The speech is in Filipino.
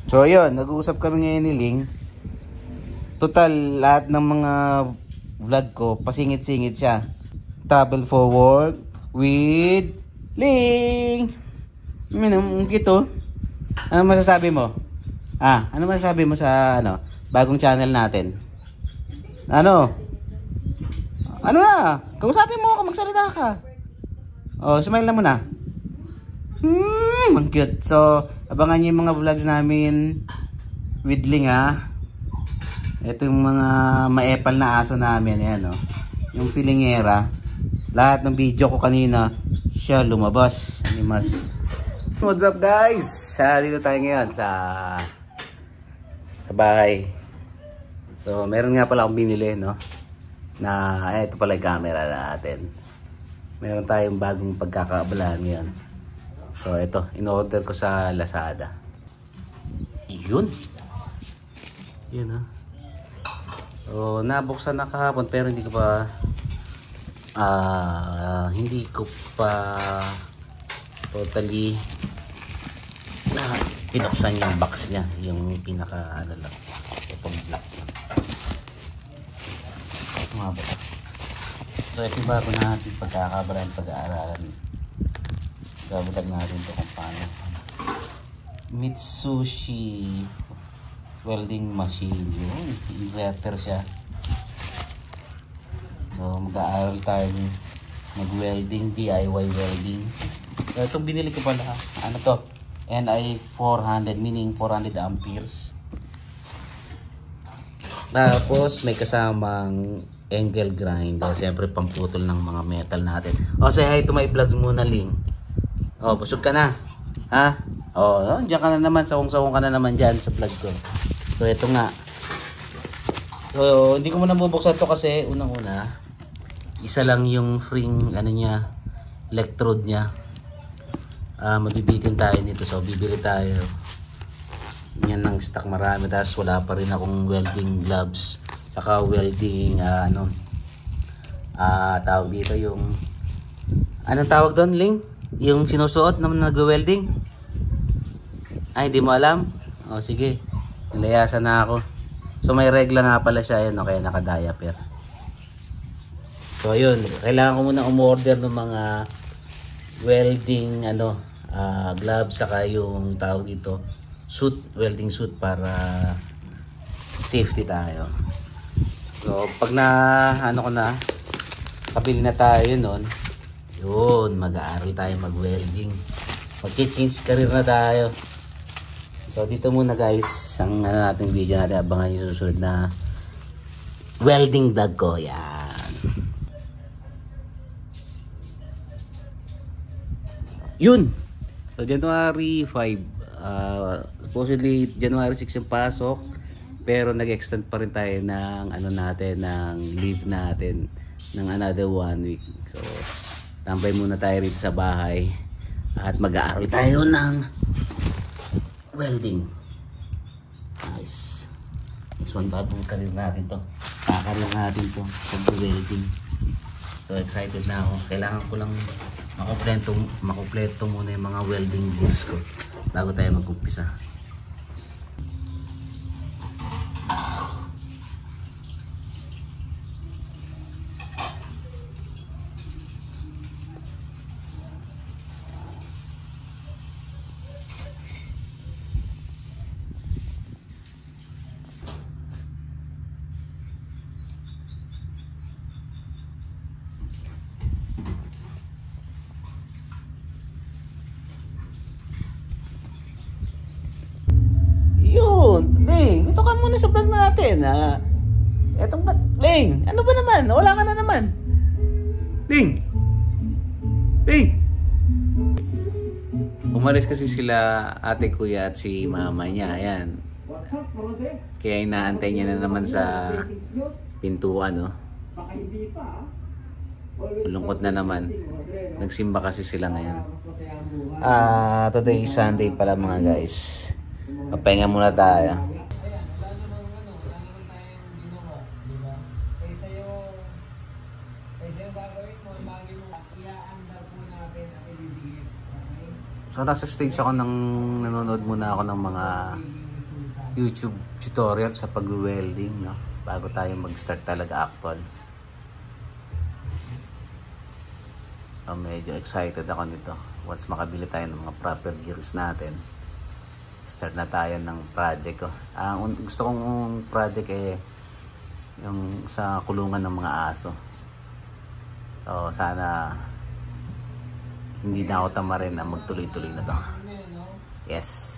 So ayun, nag-uusap kami ngayon ni Ling. Total, lahat ng mga vlog ko, pasingit-singit siya. Travel for work with Ling. Minum kito. Ano masasabi mo? Ano masasabi mo sa bagong channel natin? Ano? Ano na? Kausapin mo ako, magsalita ka. Oh, smile na muna. Ang cute. So, abangan niyo yung mga vlogs namin with Ling ha. Ito yung mga maepal na aso namin. Ayan o. Yung filingera. Lahat ng video ko kanina, siya lumabas. Animas. What's up guys? Dito tayo ngayon sa bahay. So, meron nga pala akong binili, no? Na, ito pala yung camera natin. Meron tayong bagong pagkakaabalahan ngayon. So, ito. In-order ko sa Lazada. Yun. Yun, ha? So, nabuksan na kahapon pero hindi ko pa totally pinuksan yung box niya, yung pinaka lang, itong black lang. Ito nga ba? So, ito yung bago natin pag-aaralan. Gabulag natin ito kung paano. Mitsushi welding machine, yun, inverter siya. So mag-aaral tayo mag-welding, DIY welding. So itong binili ko pala, ano to, NI 400, meaning 400 amperes. Tapos may kasamang angle grinder, siyempre pamputol ng mga metal natin. Say hi to my vlog muna, Ling. Busog ka na, ha? Diyan ka na naman, sawong-sawong ka na naman dyan sa vlog ko. So ito nga. So hindi ko muna bubuksan to kasi unang-una isa lang yung free niya, electrode niya. Mabibitin tayo nito, so bibili tayo. Yan ng stock marami, tapos wala pa rin akong welding gloves, saka welding tawag dito yung anong tawag doon, Ling? Yung sinusuot na nag-welding? Hindi mo alam? Sige. Nilayasan na ako. So may regla nga pala siya, yun, kaya naka-diaper. So ayun, kailangan ko muna umorder ng mga welding gloves, saka yung tawag dito suit, welding suit, para safety tayo. So pag kabili na tayo nun, yun, mag-aaral tayo mag-welding, mag-change career na tayo. So dito muna guys ang nating video natin, abangan yung susunod na welding vlog ko. Yan. Yun. So January 5, supposedly January 6 yung pasok, pero nag-extend pa rin tayo ng ng leave natin ng another 1 week. So tambay muna tayo rito sa bahay at mag-aaral tayo ng welding. Nice. Next one, bagong career natin to. Kakaroon natin to sa welding. So excited na ako. Kailangan ko lang makumpleto muna yung mga welding gears ko bago tayo mag-umpisa. Ling, dito ka muna sa vlog natin, ha? Etong Ling, ano ba naman? Wala ka na naman. Ling! Umalis kasi sila ate, kuya at si mama niya. Ayan. Kaya inaantay niya na naman sa pintuan, no? Malungkot na naman. Nagsimba kasi sila ngayon. Today is Sunday pala mga guys. Papahinga muna tayo. So nasa stage ako nanonood muna ako ng mga YouTube tutorial sa pag-welding, no? Bago tayo mag-start talaga actual. Medyo excited ako nito. Once makabili tayo ng mga proper gears natin, start na tayo ng project ko. Gusto kong project yung sa kulungan ng mga aso. So sana hindi na ako tamarin na magtuloy-tuloy na to. Yes.